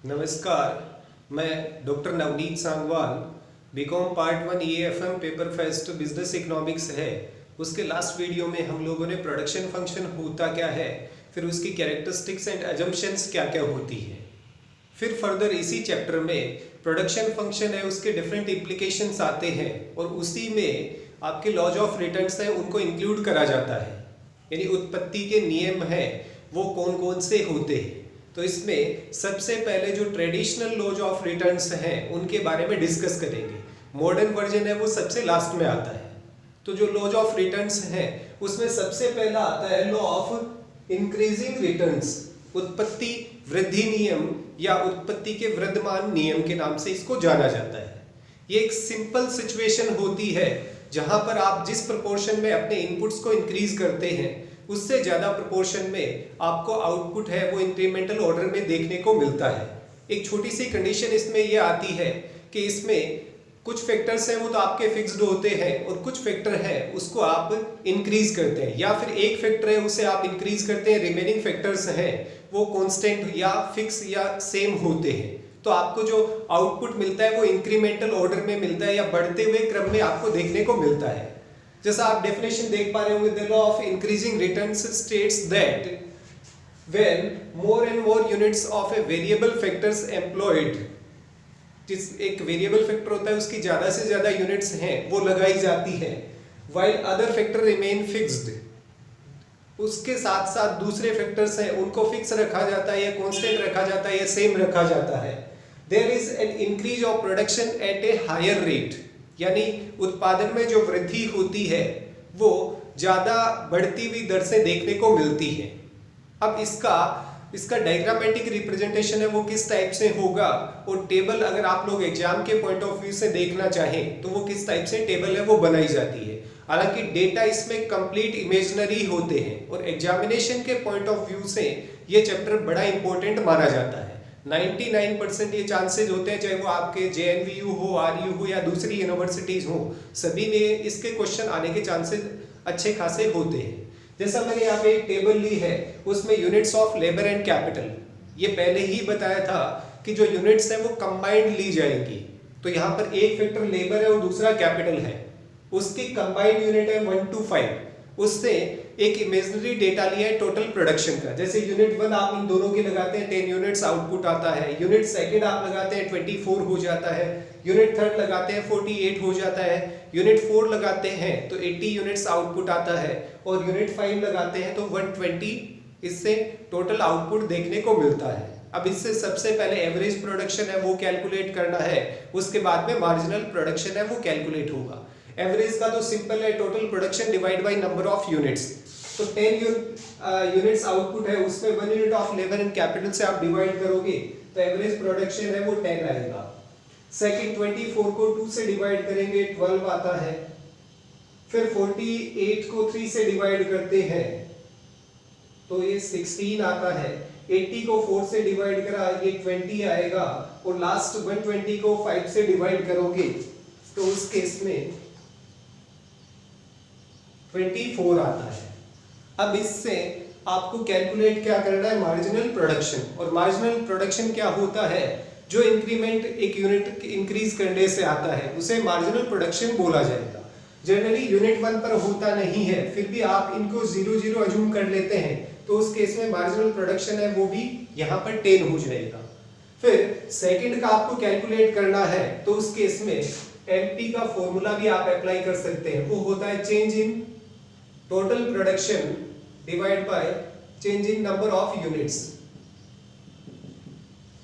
नमस्कार, मैं doctor Navneet Sangwan. BCom part 1 EAFM paper first business economics है। उसके लास्ट वीडियो में हम लोगों ने प्रोडक्शन फंक्शन होता क्या है, फिर उसकी कैरेक्टरिस्टिक्स एंड अजम्पशंस क्या क्या होती है। फिर फर्दर इसी चैप्टर में प्रोडक्शन फंक्शन है, उसके डिफरेंट इम्प्लीकेशंस आते हैं और उसी में आपके लॉज ऑफ रिटर्न्स हैं उनको इंक्लूड करा जाता है। यानी उत्पत्ति के नियम हैं वो कौन कौन से होते हैं। तो इसमें सबसे पहले जो ट्रेडिशनल लॉज ऑफ रिटर्न्स हैं उनके बारे में डिस्कस करेंगे। मॉडर्न वर्जन है वो सबसे लास्ट में आता है। तो जो लॉज ऑफ रिटर्न्स हैं उसमें सबसे पहला आता है लॉ ऑफ इंक्रीजिंग रिटर्न्स, उत्पत्ति वृद्धि नियम या उत्पत्ति के वृद्धमान नियम के नाम से इसको जाना जाता है। ये एक सिंपल सिचुएशन होती है जहां पर आप जिस प्रोपोर्शन में अपने इनपुट्स को इंक्रीज करते हैं उससे ज्यादा प्रोपोर्शन में आपको आउटपुट है वो इंक्रीमेंटल ऑर्डर में देखने को मिलता है। एक छोटी सी कंडीशन इसमें ये आती है कि इसमें कुछ फैक्टर्स हैं वो तो आपके फिक्स्ड होते हैं और कुछ फैक्टर हैं उसको आप इंक्रीज करते हैं, या फिर एक फैक्टर है उसे आप इंक्रीज करते हैं, रिमेनिंग फैक्टर्स हैं वो कांस्टेंट या फिक्स या सेम होते हैं। तो आपको जो आउटपुट मिलता है वो इंक्रीमेंटल ऑर्डर में मिलता है या बढ़ते हुए क्रम में आपको देखने को मिलता है। जैसा आप डेफिनेशन देख पा रहे होंगे, the law of increasing returns states that when more and more units of a variable factors employed, जिस एक वेरिएबल फैक्टर होता है उसकी ज्यादा से ज्यादा यूनिट्स हैं वो लगाई जाती है, while other factor remain fixed, उसके साथ साथ दूसरे फैक्टर्स हैं उनको फिक्स रखा जाता है या कांस्टेंट रखा जाता है या सेम रखा जाता है। There is an increase of production at a higher rate, यानी उत्पादन में जो वृद्धि होती है वो ज्यादा बढ़ती हुई दर से देखने को मिलती है। अब इसका डायग्रामेटिक रिप्रेजेंटेशन है वो किस टाइप से होगा, और टेबल अगर आप लोग एग्जाम के पॉइंट ऑफ व्यू से देखना चाहें तो वो किस टाइप से टेबल है वो बनाई जाती है। हालांकि डेटा इसमें कंप्लीट इमेजिनरी होते हैं और एग्जामिनेशन के पॉइंट ऑफ व्यू से ये चैप्टर बड़ा इंपॉर्टेंट माना जाता है। 99% ये चांसेस होते हैं, चाहे वो आपके JNVU हो, RU हो या दूसरी यूनिवर्सिटीज हो, सभी में इसके क्वेश्चन आने के चांसेस अच्छे खासे होते हैं। जैसा मैंने यहाँ पे एक टेबल ली है उसमें units of labour and capital, ये पहले ही बताया था कि जो यूनिट्स है वो कंबाइंड ली जाएंगी। तो यहाँ पर एक फैक्टर लेबर है और दूसरा कैपिटल है, उसकी कंबाइंड यूनिट है 1 to 5। उससे एक इमेजिनरी डेटा लिया है टोटल प्रोडक्शन का। जैसे यूनिट 1 आप इन दोनों के लगाते हैं 10 यूनिट्स आउटपुट आता है, यूनिट सेकंड आप लगाते हैं 24 हो जाता है, यूनिट थर्ड लगाते हैं 48 हो जाता है, यूनिट 4 लगाते हैं तो 80 यूनिट्स आउटपुट आता है, और यूनिट 5 लगाते हैं तो 120 इससे टोटल आउटपुट देखने को मिलता है। अब इससे सबसे पहले एवरेज प्रोडक्शन है वो कैलकुलेट करना है, उसके बाद में मार्जिनल प्रोडक्शन है वो कैलकुलेट होगा। एवरेज का तो सिंपल है, total production divide by number of units. तो 10 यूनिट्स आउटपुट है उसमें 1 unit of labour and capital से आप डिवाइड करोगे तो एवरेज प्रोडक्शन है वो 10 आएगा। सेकंड 24 को 2 से डिवाइड करेंगे 12 आता है। फिर 48 को 3 से डिवाइड करते हैं तो ये 16 आता है। 80 को 4 से डिवाइड करा ये 20 आएगा, और लास्ट 120 को 5 से डिवाइड करोगे तो उस केस में 24 आता है। अब इससे आपको कैलकुलेट क्या करना है, मार्जिनल प्रोडक्शन। और मार्जिनल प्रोडक्शन क्या होता है, जो इंक्रीमेंट एक यूनिट इंक्रीज करने से आता है उसे मार्जिनल प्रोडक्शन बोला जाएगा। जनरली यूनिट 1 पर होता नहीं है, फिर भी आप इनको 0 अज्यूम कर लेते हैं तो उस केस में मार्जिनल प्रोडक्शन है वो भी यहाँ पर 10 हो जाएगा। फिर सेकंड का आपको कैलकुलेट करना है तो उस केस में MP का फॉर्मूला भी आप अप्लाई कर सकते हैं, वो होता है change in total production divide by change in number of units.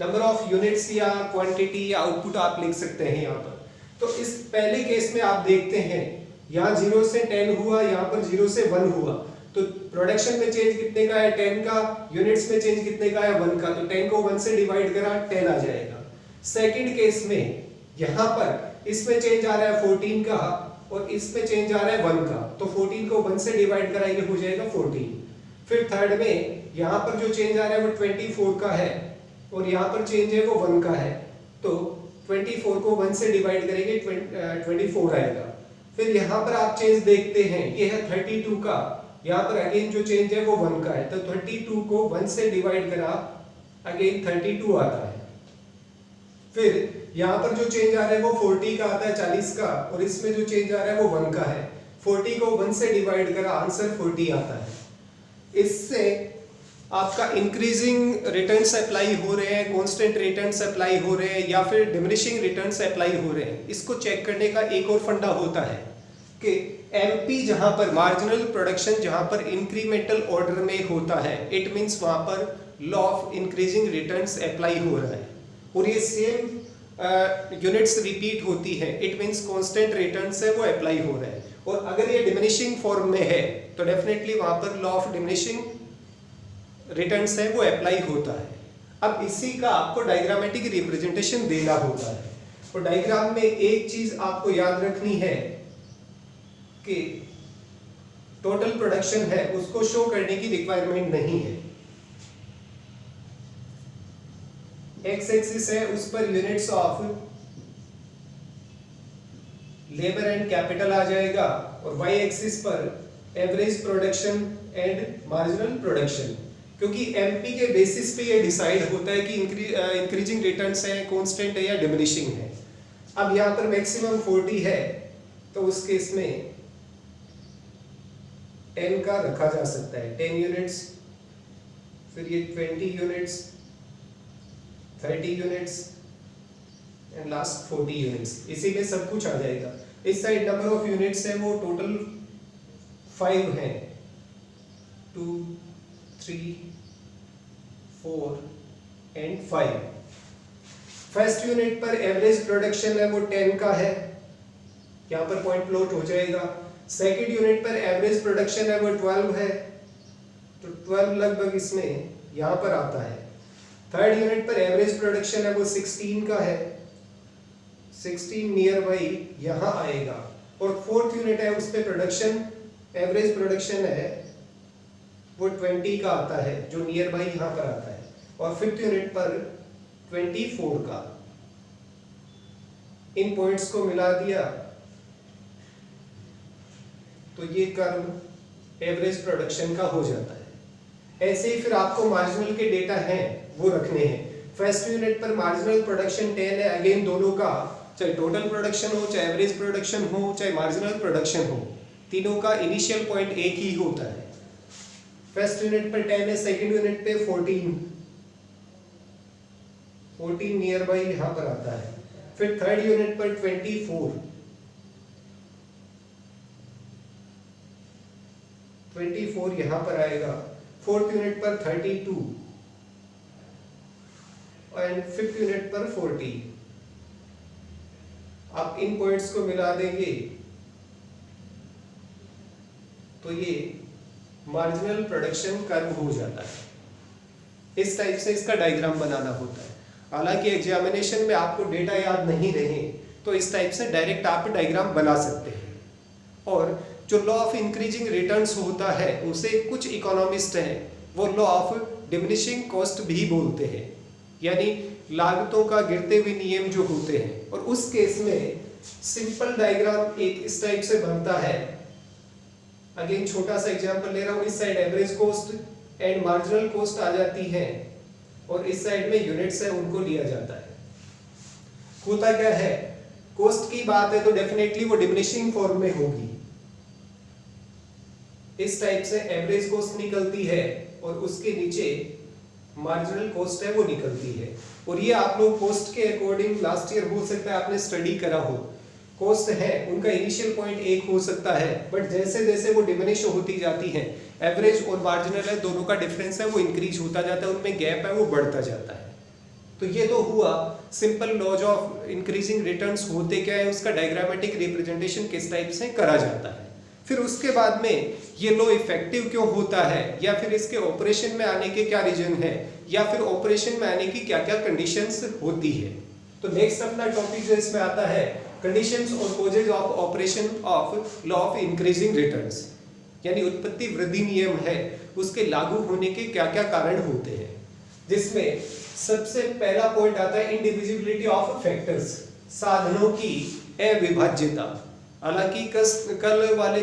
Number of units या क्वांटिटी या आउटपुट आप लिख सकते हैं यहाँ पर। तो इस पहले केस में आप देखते हैं यहाँ 0 से 10 हुआ, यहाँ पर 0 से 1 हुआ, तो प्रोडक्शन में चेंज कितने का है 10 का, यूनिट्स में चेंज कितने का है 1 का, तो 10 को 1 से डिवाइड करा 10 आ जाएगा। सेकंड केस में यहाँ पर इसमें चेंज आ रहा है 14 का और इसमें चेंज आ रहा है 1 का, तो 14 को 1 से डिवाइड कराएंगे हो जाएगा 14। फिर थर्ड में यहाँ पर जो चेंज आ रहा है वो 24 का है और यहाँ पर चेंज है वो 1 का है, तो 24 को 1 से डिवाइड करेंगे 24 आएगा। फिर यहाँ पर आप चेंज देखते हैं ये है 32 का, यहाँ पर अगेन जो चेंज है वो 1 का है, तो 32 को 1 से डिवाइड करा अगेन 32 आता है। फिर यहाँ पर जो चेंज आ रहा है वो 40 का आता है, 40 का, और इसमें जो चेंज आ रहा है वो 1 का है। 40 को 1 से डिवाइड करा, आंसर 40 आता है। इससे आपका इंक्रीजिंग रिटर्न्स अप्लाई हो रहे हैं, कांस्टेंट रिटर्न्स अप्लाई हो रहे हैं, या फिर डिमिनिशिंग रिटर्न्स अप्लाई हो रहे हैं, इसको चेक करने का एक और फंडा होता है कि एमपी जहां पर मार्जिनल प्रोडक्शन जहां पर इंक्रीमेंटल ऑर्डर में होता है, इट मींस वहां पर law of increasing returns apply हो रहा है, और ये सेम यूनिट्स रिपीट होती है, इट मींस कांस्टेंट रिटर्न्स है वो अप्लाई हो रहा है। और अगर ये डिमिनिशिंग फॉर्म में है तो डेफिनेटली वहां पर लॉ ऑफ डिमिनिशिंग रिटर्न्स है वो अप्लाई होता है। अब इसी का आपको डायग्रामेटिक रिप्रेजेंटेशन देना होता है, और डायग्राम में एक चीज आपको याद रखनी है कि टोटल प्रोडक्शन है उसको शो करने की रिक्वायरमेंट नहीं है। एक्स एक्सिस है, उस पर units of labour and capital आ जाएगा, और वाई एक्सिस पर average production and marginal production, क्योंकि एमपी के बेसिस पे ये डिसाइड होता है कि इंक्रीजिंग रिटर्न्स है, कांस्टेंट है या डिमिनिशिंग है। अब यहाँ पर मैक्सिमम 40 है तो उस केस में 10 का रखा जा सकता है, 10 यूनिट्स, फिर ये 20 units, 30 units and last 40 units, इसी में सब कुछ आ जाएगा। इस साइड नंबर ऑफ यूनिट्स है वो टोटल 5 है, 2 3 4 एंड 5। फर्स्ट यूनिट पर एवरेज प्रोडक्शन है वो 10 का है, यहाँ पर पॉइंट प्लॉट हो जाएगा। सेकंड यूनिट पर एवरेज प्रोडक्शन है वो 12 है, तो 12 लगभग इसमें यहाँ पर आता है। थर्ड यूनिट पर एवरेज प्रोडक्शन है वो 16 का है, 16 नियर बाई यहाँ आएगा। और फोर्थ यूनिट है उस पे प्रोडक्शन एवरेज प्रोडक्शन है वो 20 का आता है, जो नियर बाई यहाँ पर आता है। और फिफ्थ यूनिट पर 24 का। इन पॉइंट्स को मिला दिया तो ये कर्व एवरेज प्रोडक्शन का हो जाता है। ऐसे ही फिर आपको मार्जिनल के डेटा हैं वो रखने हैं। फर्स्ट यूनिट पर मार्जिनल प्रोडक्शन 10 है, अगेन दोनों का, चाहे टोटल प्रोडक्शन हो, चाहे एवरेज प्रोडक्शन हो, चाहे मार्जिनल प्रोडक्शन हो, तीनों का इनिशियल पॉइंट एक ही होता है। फर्स्ट यूनिट पर 10 है, सेकंड यूनिट पे 14 नियर बाई यहां पर आता है। फिर थर्ड यूनिट पर 24 यहां पर आएगा। फोर्थ यूनिट पर 32 एंड फिफ्थ यूनिट पर 40। आप इन पॉइंट्स को मिला देंगे तो ये मार्जिनल प्रोडक्शन कर्व हो जाता है। इस टाइप से इसका डायग्राम बनाना होता है। हालांकि एग्जामिनेशन में आपको डेटा याद नहीं रहे तो इस टाइप से डायरेक्ट आप डायग्राम बना सकते हैं। और जो लॉ ऑफ इंक्रीजिंग रिटर्न्स होता है उसे कुछ इकोनॉमिस्ट हैं वो लॉ ऑफ डिमिनिशिंग कॉस्ट भी बोलते हैं, यानी लागतों का गिरते हुए नियम जो होते हैं। और उस केस में सिंपल डायग्राम एक इस टाइप से बनता है। अगेन छोटा सा एग्जांपल ले रहा हूं, इस side average cost and marginal cost आ जाती है और इस साइड में यूनिट्स है उनको लिया जाता है। होता क्या है, कॉस्ट की बात है तो डेफिनेटली वो डिमिनिशिंग फॉर्म में होगी। इस टाइप से एवरेज कॉस्ट निकलती है और उसके नीचे मार्जिनल कॉस्ट है वो निकलती है। और ये आप लोग कॉस्ट के अकॉर्डिंग लास्ट ईयर हो सकता है आपने स्टडी करा हो, कॉस्ट है उनका इनिशियल पॉइंट एक हो सकता है, बट जैसे जैसे वो डिमिनिश होती जाती है, एवरेज और मार्जिनल है दोनों का डिफरेंस है वो इंक्रीज होता जाता है, उनमें गैप है वो बढ़ता जाता है। तो ये तो हुआ simple laws of increasing returns होते क्या है, उसका डायग्रामेटिक रिप्रेजेंटेशन किस टाइप से करा जाता है। फिर उसके बाद में ये लॉ इफेक्टिव क्यों होता है, या फिर इसके ऑपरेशन में आने के क्या रीजन है, या फिर ऑपरेशन में आने की क्या क्या कंडीशंस होती है। तो नेक्स्ट अपना टॉपिक जो इसमें आता है कंडीशंस और causes of operation of law of increasing returns, यानी उत्पत्ति वृद्धि नियम है उसके लागू होने के क्या क्या कारण होते हैं। जिसमें सबसे पहला पॉइंट आता है इंडिविजिबिलिटी ऑफ फैक्टर्स, साधनों की अविभाज्यता। हालांकि कल वाले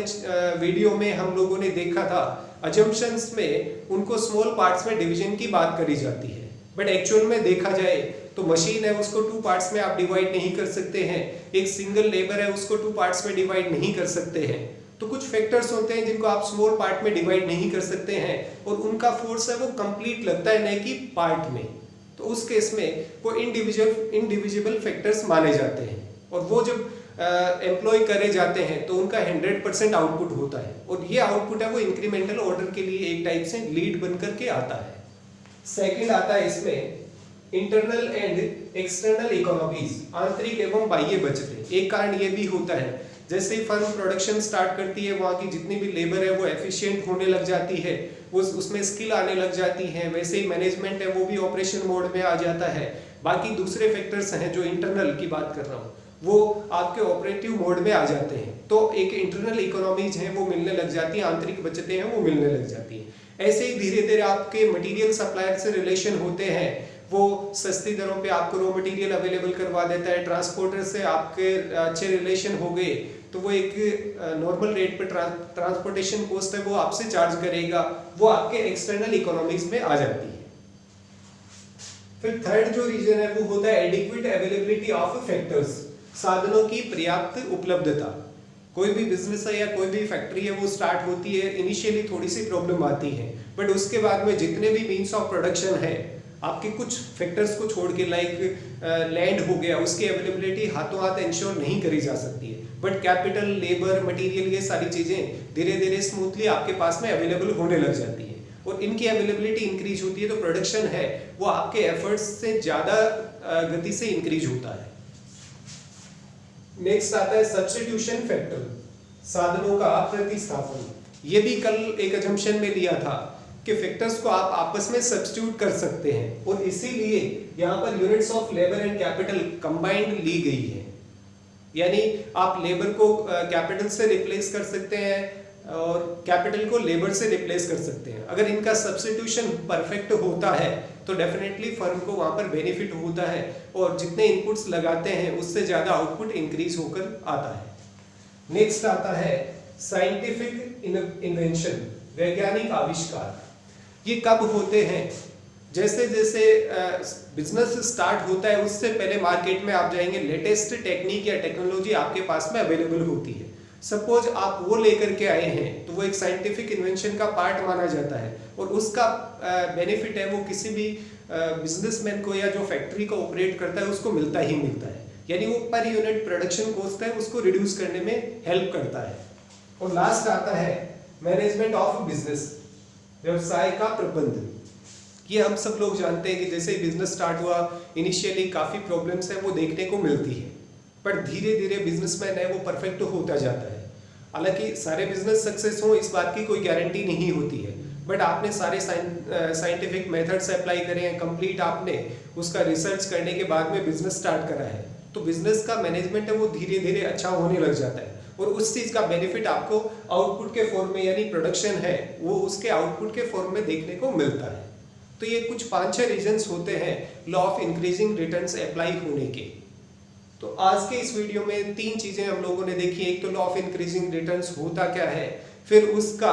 वीडियो में हम लोगों ने देखा था अजम्पशंस में उनको स्मॉल पार्ट्स में डिवीजन की बात करी जाती है, बट एक्चुअल में देखा जाए तो मशीन है उसको 2 पार्ट्स में आप डिवाइड नहीं कर सकते हैं, एक सिंगल लेबर है उसको 2 पार्ट्स में डिवाइड नहीं कर सकते हैं। तो कुछ फैक्टर्स होते हैं जिनको आप स्मॉल पार्ट में डिवाइड नहीं कर सकते हैं और उनका फोर्स है वो कंप्लीट लगता है न कि पार्ट में। तो उस केस में वो इंडिविजुअल फैक्टर्स माने जाते हैं और वो जब एम्प्लॉय करे जाते हैं तो उनका 100% आउटपुट होता है और ये आउटपुट है वो इंक्रीमेंटल ऑर्डर के लिए एक टाइप से लीड बन करके आता है। सेकंड आता है इसमें इंटरनल एंड एक्सटर्नल इकोनॉमीज, आंतरिक एवं बाह्य बचतें। एक कारण ये भी होता है जैसे ही फर्म प्रोडक्शन स्टार्ट करती है वहाँ की जितनी भी लेबर है वो एफिशिएंट होने लग जाती है, उसमें स्किल आने लग जाती है, वैसे ही मैनेजमेंट है वो भी ऑपरेशन मोड में आ जाता है। बाकी दूसरे फैक्टर्स हैं जो इंटरनल की बात कर रहा हूँ वो आपके ऑपरेटिव मोड में आ जाते हैं, तो एक इंटरनल इकोनॉमीज हैं वो मिलने लग जाती है, आंतरिक बचतें हैं वो मिलने लग जाती हैं। ऐसे ही धीरे धीरे आपके मटेरियल सप्लायर से रिलेशन होते हैं, वो सस्ती दरों पे आपको रॉ मटेरियल अवेलेबल करवा देता है, ट्रांसपोर्टर से आपके अच्छे रिलेशन हो गए तो वो एक नॉर्मल रेट पे ट्रांसपोर्टेशन कॉस्ट है वो आपसे चार्ज करेगा, वो आपके एक्सटर्नल इकोनॉमीज में आ जाती है। फिर थर्ड जो रीजन है वो होता है एडिक्वेट अवेलेबिलिटी ऑफ फैक्टर्स, साधनों की पर्याप्त उपलब्धता। कोई भी बिजनेस है या कोई भी फैक्ट्री है वो स्टार्ट होती है, इनिशियली थोड़ी सी प्रॉब्लम आती है बट उसके बाद में जितने भी मीन्स ऑफ प्रोडक्शन है आपके कुछ फैक्टर्स को छोड़ के लाइक लैंड हो गया उसकी अवेलेबिलिटी हाथों हाथ इंश्योर नहीं करी जा सकती है, बट कैपिटल, लेबर, मटेरियल ये सारी चीजें धीरे धीरे स्मूथली आपके पास में अवेलेबल होने लग जाती है और इनकी अवेलेबिलिटी इंक्रीज होती है तो प्रोडक्शन है वो आपके एफर्ट्स से ज्यादा गति से इंक्रीज होता है। नेक्स्ट आता है सब्स्टिट्यूशन फैक्टर, साधनों का प्रतिस्थापन। ये भी कल एक अजम्पशन में लिया था कि फैक्टर्स को आप आपस में सब्स्टिट्यूट कर सकते हैं और इसीलिए यहाँ पर units of labour and capital combined ली गई है, यानी आप लेबर को कैपिटल से रिप्लेस कर सकते हैं और कैपिटल को लेबर से रिप्लेस कर सकते हैं। अगर इनका सब्स्टिट्यूशन परफेक्ट होता है तो डेफिनेटली फर्म को वहां पर बेनिफिट होता है और जितने इनपुट्स लगाते हैं उससे ज्यादा आउटपुट इंक्रीज होकर आता है। नेक्स्ट आता है साइंटिफिक इन्वेंशन, वैज्ञानिक आविष्कार। ये कब होते हैं? जैसे जैसे बिजनेस स्टार्ट होता है उससे पहले मार्केट में आप जाएंगे, लेटेस्ट टेक्निक या टेक्नोलॉजी आपके पास में अवेलेबल होती है। सपोज आप वो लेकर के आए हैं तो वो एक साइंटिफिक इन्वेंशन का पार्ट माना जाता है और उसका बेनिफिट है वो किसी भी बिजनेसमैन को या जो फैक्ट्री को ऑपरेट करता है उसको मिलता ही मिलता है, यानी वो पर यूनिट प्रोडक्शन कॉस्ट है उसको रिड्यूस करने में हेल्प करता है। और लास्ट आता है मैनेजमेंट ऑफ बिजनेस, व्यवसाय का प्रबंधन। ये हम सब लोग जानते हैं कि जैसे ही बिजनेस स्टार्ट हुआ इनिशियली काफ़ी प्रॉब्लम्स हैं वो देखने को मिलती है, पर धीरे धीरे बिजनेसमैन है वो परफेक्ट होता जाता है। हालांकि सारे बिजनेस सक्सेस हो इस बात की कोई गारंटी नहीं होती है, बट आपने सारे साइंटिफिक मेथड्स अप्लाई करे हैं, कंप्लीट आपने उसका रिसर्च करने के बाद में बिजनेस स्टार्ट करा है तो बिजनेस का मैनेजमेंट है वो धीरे धीरे अच्छा होने लग जाता है और उस चीज़ का बेनिफिट आपको आउटपुट के फॉर्म में, यानी प्रोडक्शन है वो उसके आउटपुट के फॉर्म में देखने को मिलता है। तो ये कुछ 5-6 रीजंस होते हैं law of increasing returns apply होने के। तो आज के इस वीडियो में 3 चीजें हम लोगों ने देखी। एक तो लॉ ऑफ इंक्रीजिंग रिटर्न्स होता क्या है, फिर उसका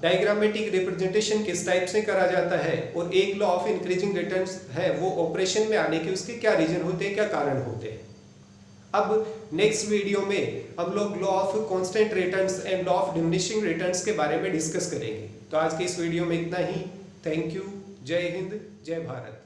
डायग्रामेटिक रिप्रेजेंटेशन किस टाइप से करा जाता है, और एक लॉ ऑफ इंक्रीजिंग रिटर्न्स है वो ऑपरेशन में आने के उसके क्या रीजन होते हैं, क्या कारण होते हैं। अब नेक्स्ट वीडियो में हम लोग law of constant returns and law of diminishing returns के बारे में डिस्कस करेंगे। तो आज के इस वीडियो में इतना ही। Thank you. जय हिंद, जय भारत।